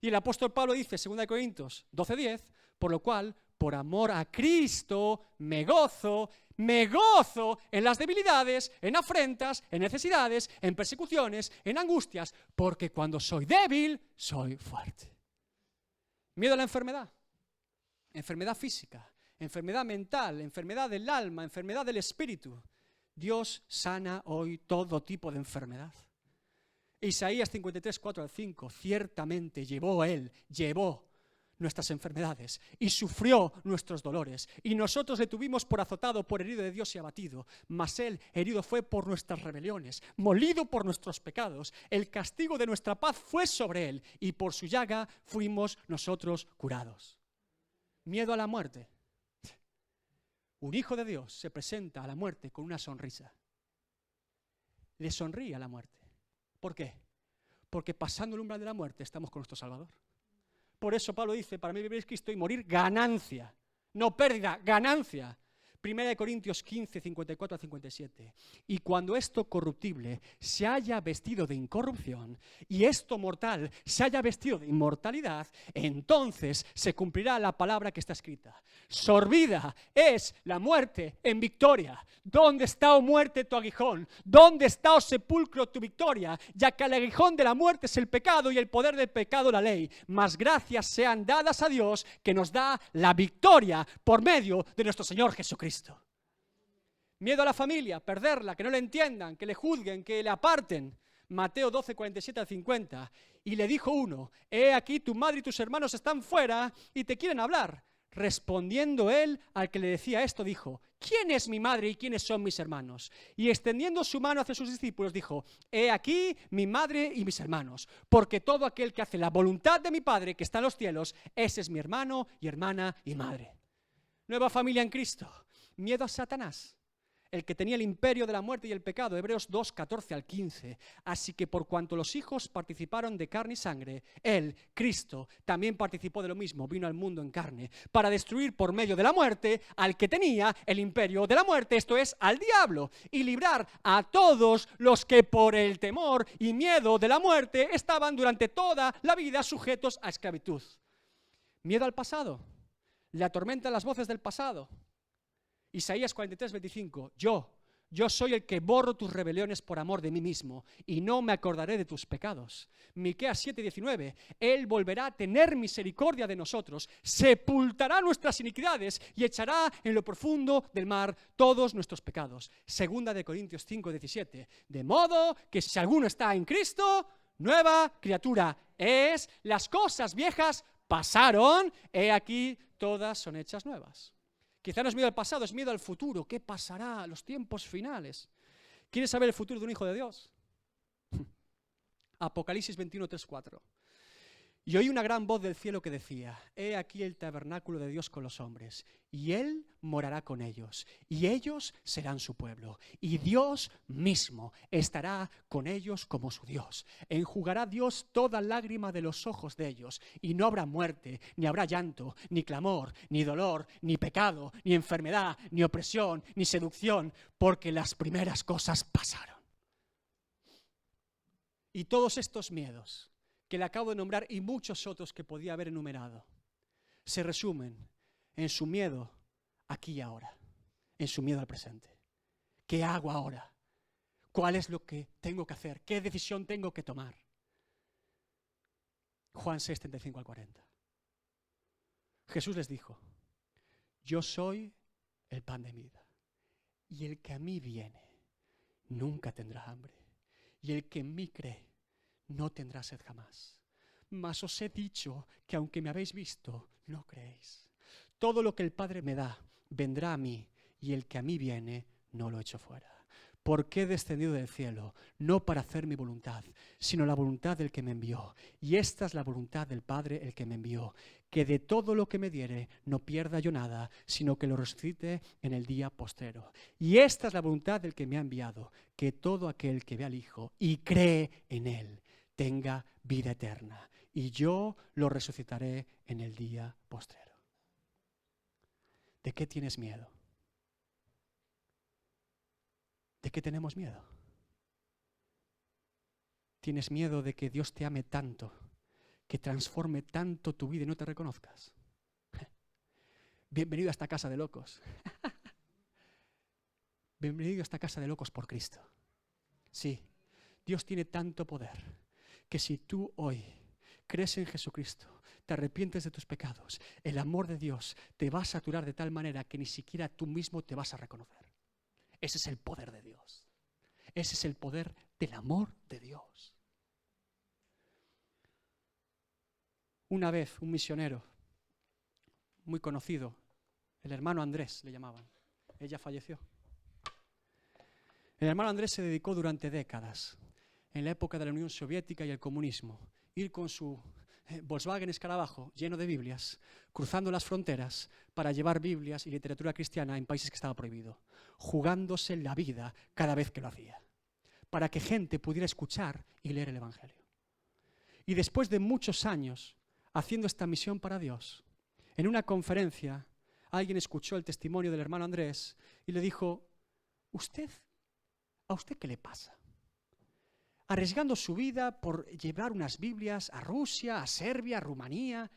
Y el apóstol Pablo dice, 2 Corintios 12:10, por lo cual, por amor a Cristo, me gozo en las debilidades, en afrentas, en necesidades, en persecuciones, en angustias, porque cuando soy débil, soy fuerte. Miedo a la enfermedad física, enfermedad mental, enfermedad del alma, enfermedad del espíritu. Dios sana hoy todo tipo de enfermedad. Isaías 53, 4 al 5, ciertamente llevó nuestras enfermedades y sufrió nuestros dolores. Y nosotros le tuvimos por azotado, por herido de Dios y abatido. Mas él herido fue por nuestras rebeliones, molido por nuestros pecados. El castigo de nuestra paz fue sobre él, y por su llaga fuimos nosotros curados. Miedo a la muerte. Un hijo de Dios se presenta a la muerte con una sonrisa. Le sonríe a la muerte. ¿Por qué? Porque pasando el umbral de la muerte estamos con nuestro Salvador. Por eso Pablo dice, para mí vivir es Cristo y morir ganancia, no pérdida, ganancia. 1 Corintios 15, 54 a 57. Y cuando esto corruptible se haya vestido de incorrupción y esto mortal se haya vestido de inmortalidad, entonces se cumplirá la palabra que está escrita. Sorbida es la muerte en victoria. ¿Dónde está, oh muerte, tu aguijón? ¿Dónde está, oh sepulcro, tu victoria? Ya que el aguijón de la muerte es el pecado y el poder del pecado la ley. Mas gracias sean dadas a Dios que nos da la victoria por medio de nuestro Señor Jesucristo. Miedo a la familia, perderla, que no le entiendan, que le juzguen, que le aparten. Mateo 12, 47 al 50. Y le dijo uno, he aquí tu madre y tus hermanos están fuera y te quieren hablar. Respondiendo él al que le decía esto, dijo, ¿quién es mi madre y quiénes son mis hermanos? Y extendiendo su mano hacia sus discípulos, dijo, he aquí mi madre y mis hermanos, porque todo aquel que hace la voluntad de mi Padre que está en los cielos, ese es mi hermano y hermana y madre. Nueva familia en Cristo. Miedo a Satanás, el que tenía el imperio de la muerte y el pecado, Hebreos 2, 14 al 15. Así que por cuanto los hijos participaron de carne y sangre, él, Cristo, también participó de lo mismo, vino al mundo en carne, para destruir por medio de la muerte al que tenía el imperio de la muerte, esto es, al diablo, y librar a todos los que por el temor y miedo de la muerte estaban durante toda la vida sujetos a esclavitud. Miedo al pasado, le atormentan las voces del pasado. Isaías 43, 25, yo soy el que borro tus rebeliones por amor de mí mismo y no me acordaré de tus pecados. Miqueas 7, 19, Él volverá a tener misericordia de nosotros, sepultará nuestras iniquidades y echará en lo profundo del mar todos nuestros pecados. Segunda de Corintios 5, 17, de modo que si alguno está en Cristo, nueva criatura es, las cosas viejas pasaron, he aquí todas son hechas nuevas. Quizá no es miedo al pasado, es miedo al futuro. ¿Qué pasará a los tiempos finales? ¿Quieres saber el futuro de un hijo de Dios? Apocalipsis 21, 3, 4. Y oí una gran voz del cielo que decía, he aquí el tabernáculo de Dios con los hombres, y Él morará con ellos, y ellos serán su pueblo, y Dios mismo estará con ellos como su Dios. Enjugará Dios toda lágrima de los ojos de ellos, y no habrá muerte, ni habrá llanto, ni clamor, ni dolor, ni pecado, ni enfermedad, ni opresión, ni seducción, porque las primeras cosas pasaron. Y todos estos miedos que le acabo de nombrar y muchos otros que podía haber enumerado, se resumen en su miedo aquí y ahora, en su miedo al presente. ¿Qué hago ahora? ¿Cuál es lo que tengo que hacer? ¿Qué decisión tengo que tomar? Juan 6, 35 al 40. Jesús les dijo, yo soy el pan de vida, y el que a mí viene nunca tendrá hambre, y el que en mí cree no tendrá sed jamás. Mas os he dicho que aunque me habéis visto, no creéis. Todo lo que el Padre me da, vendrá a mí, y el que a mí viene, no lo echo fuera. Porque he descendido del cielo, no para hacer mi voluntad, sino la voluntad del que me envió. Y esta es la voluntad del Padre, el que me envió, que de todo lo que me diere, no pierda yo nada, sino que lo resucite en el día postrero. Y esta es la voluntad del que me ha enviado, que todo aquel que ve al Hijo y cree en Él, tenga vida eterna, y yo lo resucitaré en el día postrero. ¿De qué tienes miedo? ¿De qué tenemos miedo? ¿Tienes miedo de que Dios te ame tanto, que transforme tanto tu vida y no te reconozcas? Bienvenido a esta casa de locos. Bienvenido a esta casa de locos por Cristo. Sí, Dios tiene tanto poder que si tú hoy crees en Jesucristo, te arrepientes de tus pecados, el amor de Dios te va a saturar de tal manera que ni siquiera tú mismo te vas a reconocer. Ese es el poder de Dios. Ese es el poder del amor de Dios. Una vez un misionero muy conocido, el hermano Andrés le llamaban, ella falleció. El hermano Andrés se dedicó durante décadas, en la época de la Unión Soviética y el comunismo, ir con su Volkswagen Escarabajo lleno de Biblias, cruzando las fronteras para llevar Biblias y literatura cristiana en países que estaba prohibido, jugándose la vida cada vez que lo hacía, para que gente pudiera escuchar y leer el Evangelio. Y después de muchos años haciendo esta misión para Dios, en una conferencia alguien escuchó el testimonio del hermano Andrés y le dijo: ¿a usted qué le pasa? Arriesgando su vida por llevar unas Biblias a Rusia, a Serbia, a Rumanía,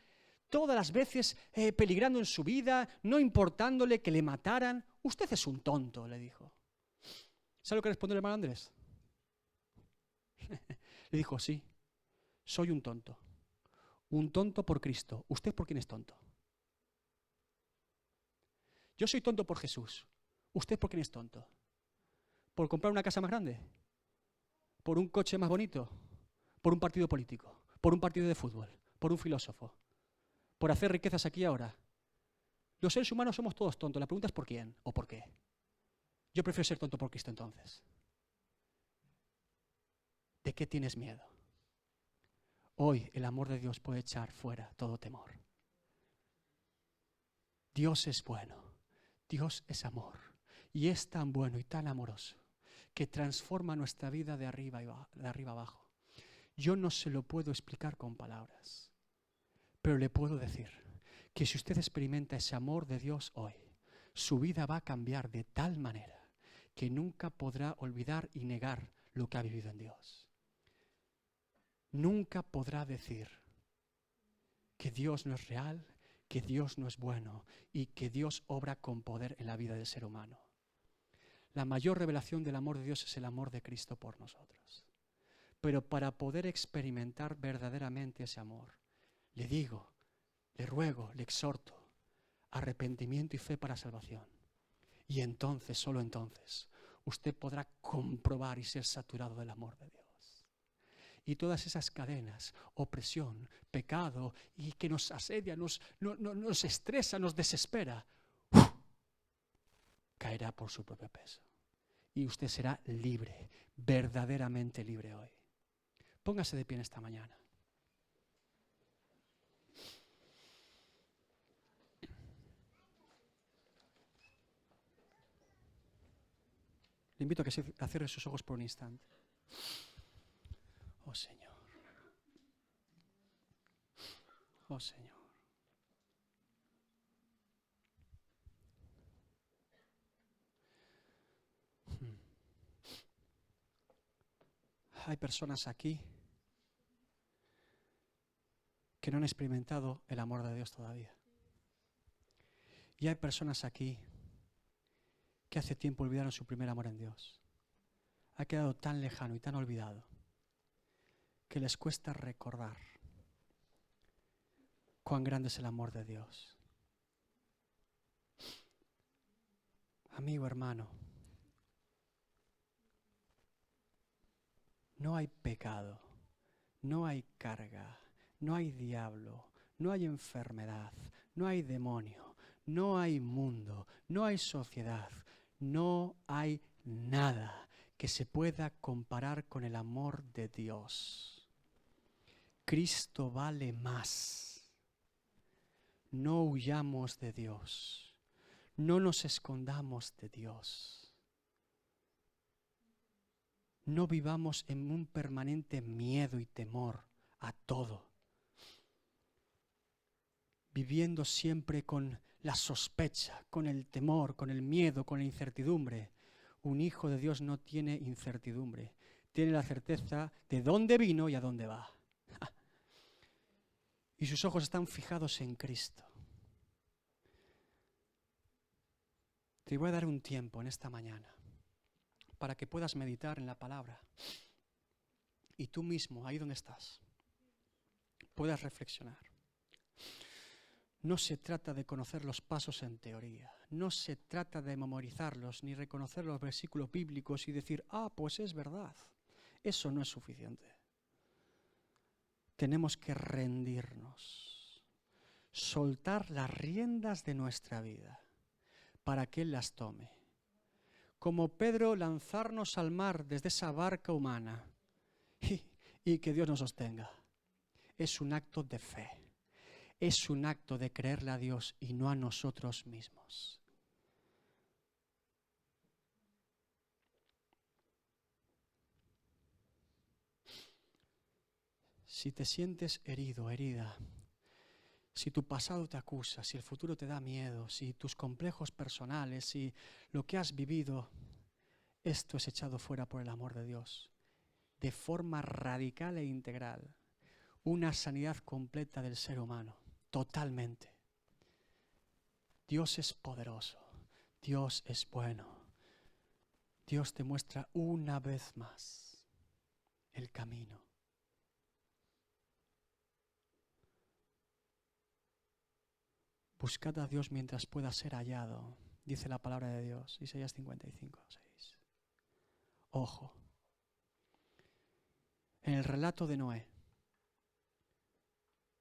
todas las veces peligrando en su vida, no importándole que le mataran. Usted es un tonto, le dijo. ¿Sabe lo que respondió el hermano Andrés? Le dijo: sí, soy un tonto. Un tonto por Cristo. ¿Usted por quién es tonto? Yo soy tonto por Jesús. ¿Usted por quién es tonto? ¿Por comprar una casa más grande? ¿Por un coche más bonito? ¿Por un partido político? ¿Por un partido de fútbol? ¿Por un filósofo? ¿Por hacer riquezas aquí y ahora? Los seres humanos somos todos tontos. La pregunta es ¿por quién o por qué? Yo prefiero ser tonto por Cristo entonces. ¿De qué tienes miedo? Hoy el amor de Dios puede echar fuera todo temor. Dios es bueno. Dios es amor. Y es tan bueno y tan amoroso que transforma nuestra vida de arriba abajo. Yo no se lo puedo explicar con palabras, pero le puedo decir que si usted experimenta ese amor de Dios hoy, su vida va a cambiar de tal manera que nunca podrá olvidar y negar lo que ha vivido en Dios. Nunca podrá decir que Dios no es real, que Dios no es bueno y que Dios obra con poder en la vida del ser humano. La mayor revelación del amor de Dios es el amor de Cristo por nosotros. Pero para poder experimentar verdaderamente ese amor, le digo, le ruego, le exhorto, arrepentimiento y fe para salvación. Y entonces, solo entonces, usted podrá comprobar y ser saturado del amor de Dios. Y todas esas cadenas, opresión, pecado, y que nos asedia, nos estresa, nos desespera, caerá por su propio peso. Y usted será libre, verdaderamente libre hoy. Póngase de pie en esta mañana. Le invito a que cierre sus ojos por un instante. Oh Señor. Oh Señor. Hay personas aquí que no han experimentado el amor de Dios todavía. Y hay personas aquí que hace tiempo olvidaron su primer amor en Dios. Ha quedado tan lejano y tan olvidado que les cuesta recordar cuán grande es el amor de Dios. Amigo, hermano, no hay pecado, no hay carga, no hay diablo, no hay enfermedad, no hay demonio, no hay mundo, no hay sociedad, no hay nada que se pueda comparar con el amor de Dios. Cristo vale más. No huyamos de Dios, no nos escondamos de Dios. No vivamos en un permanente miedo y temor a todo, viviendo siempre con la sospecha, con el temor, con el miedo, con la incertidumbre. Un hijo de Dios no tiene incertidumbre, tiene la certeza de dónde vino y a dónde va. Y sus ojos están fijados en Cristo. Te voy a dar un tiempo en esta mañana para que puedas meditar en la palabra y tú mismo, ahí donde estás, puedas reflexionar. No se trata de conocer los pasos en teoría, no se trata de memorizarlos ni reconocer los versículos bíblicos y decir, pues es verdad. Eso no es suficiente. Tenemos que rendirnos. soltar las riendas de nuestra vida para que Él las tome. Como Pedro, lanzarnos al mar desde esa barca humana y que Dios nos sostenga. Es un acto de fe. Es un acto de creerle a Dios y no a nosotros mismos. Si te sientes herido, herida, si tu pasado te acusa, si el futuro te da miedo, si tus complejos personales, si lo que has vivido, esto es echado fuera por el amor de Dios, de forma radical e integral, una sanidad completa del ser humano, totalmente. Dios es poderoso, Dios es bueno, Dios te muestra una vez más el camino. Buscad a Dios mientras pueda ser hallado, dice la palabra de Dios, Isaías 55:6. Ojo, en el relato de Noé,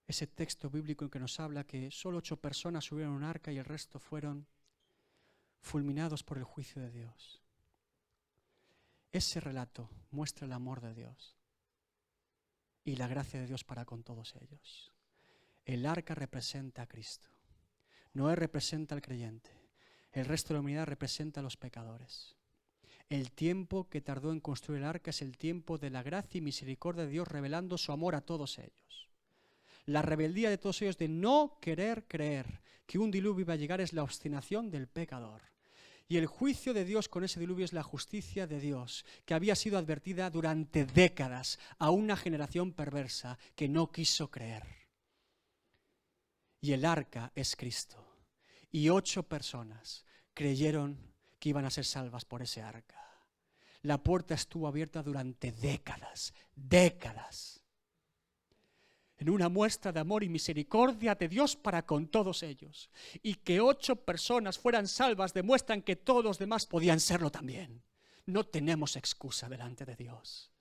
ese texto bíblico en que nos habla que solo 8 personas subieron a un arca y el resto fueron fulminados por el juicio de Dios. Ese relato muestra el amor de Dios y la gracia de Dios para con todos ellos. El arca representa a Cristo. Noé representa al creyente. El resto de la humanidad representa a los pecadores. El tiempo que tardó en construir el arca es el tiempo de la gracia y misericordia de Dios revelando su amor a todos ellos. La rebeldía de todos ellos de no querer creer que un diluvio iba a llegar es la obstinación del pecador. Y el juicio de Dios con ese diluvio es la justicia de Dios, que había sido advertida durante décadas a una generación perversa que no quiso creer. Y el arca es Cristo. Y 8 personas creyeron que iban a ser salvas por ese arca. La puerta estuvo abierta durante décadas, en una muestra de amor y misericordia de Dios para con todos ellos. Y que 8 personas fueran salvas demuestran que todos los demás podían serlo también. No tenemos excusa delante de Dios.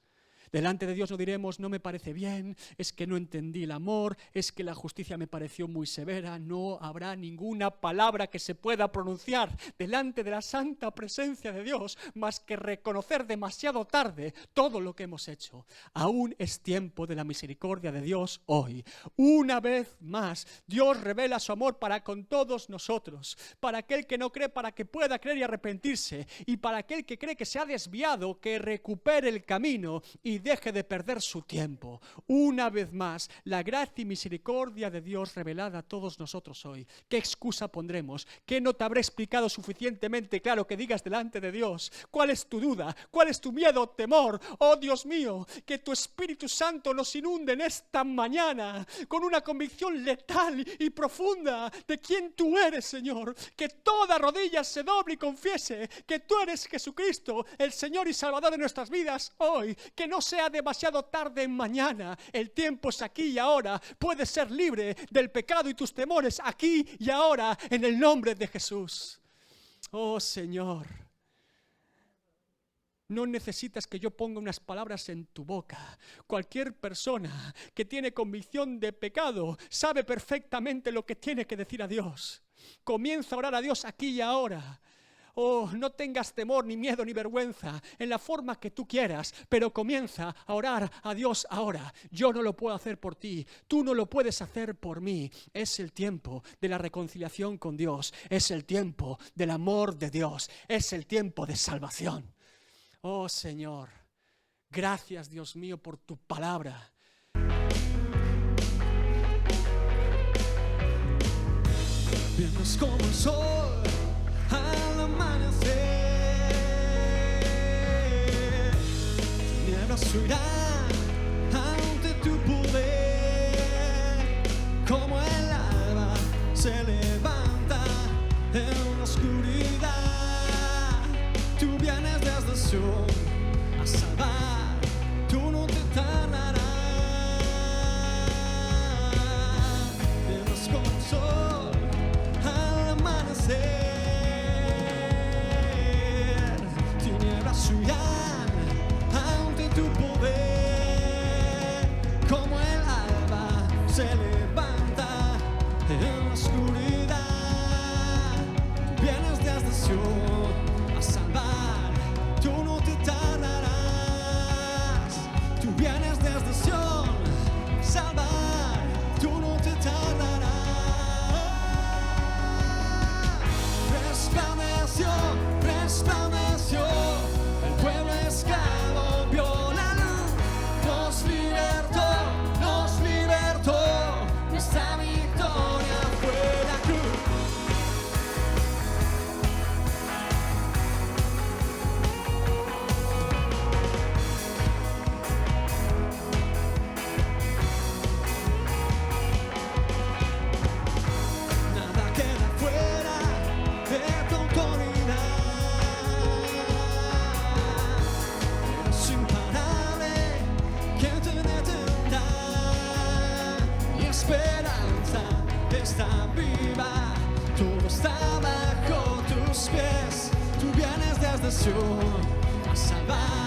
Delante de Dios no diremos, no me parece bien, es que no entendí el amor, es que la justicia me pareció muy severa. No habrá ninguna palabra que se pueda pronunciar delante de la santa presencia de Dios, más que reconocer demasiado tarde todo lo que hemos hecho. Aún es tiempo de la misericordia de Dios hoy. Una vez más, Dios revela su amor para con todos nosotros, para aquel que no cree, para que pueda creer y arrepentirse, y para aquel que cree que se ha desviado, que recupere el camino y deje de perder su tiempo. Una vez más, la gracia y misericordia de Dios revelada a todos nosotros hoy. ¿Qué excusa pondremos? ¿Qué no te habré explicado suficientemente claro que digas delante de Dios? ¿Cuál es tu duda? ¿Cuál es tu miedo o temor? Oh Dios mío, que tu Espíritu Santo nos inunde en esta mañana con una convicción letal y profunda de quién tú eres, Señor. Que toda rodilla se doble y confiese que tú eres Jesucristo, el Señor y Salvador de nuestras vidas hoy. Que no sea demasiado tarde mañana. El tiempo es aquí y ahora. Puedes ser libre del pecado y tus temores aquí y ahora en el nombre de Jesús. Oh Señor, no necesitas que yo ponga unas palabras en tu boca. Cualquier persona que tiene convicción de pecado sabe perfectamente lo que tiene que decir a Dios. Comienza a orar a Dios aquí y ahora. Oh, no tengas temor, ni miedo, ni vergüenza, en la forma que tú quieras, pero comienza a orar a Dios ahora. Yo no lo puedo hacer por ti, tú no lo puedes hacer por mí. Es el tiempo de la reconciliación con Dios, es el tiempo del amor de Dios, es el tiempo de salvación. Oh Señor, gracias Dios mío por tu palabra. Vienes como el sol al amanecer, nieblas huirán ante tu poder, como el alba se levanta en la oscuridad. Tú vienes desde el sur a salvar, tú no te tardarás. Vienes como el sol al amanecer, subirán ante tu poder, como el alba se levanta en esperanza está viva, todo está bajo tus pies, tú vienes desde el sur a salvar.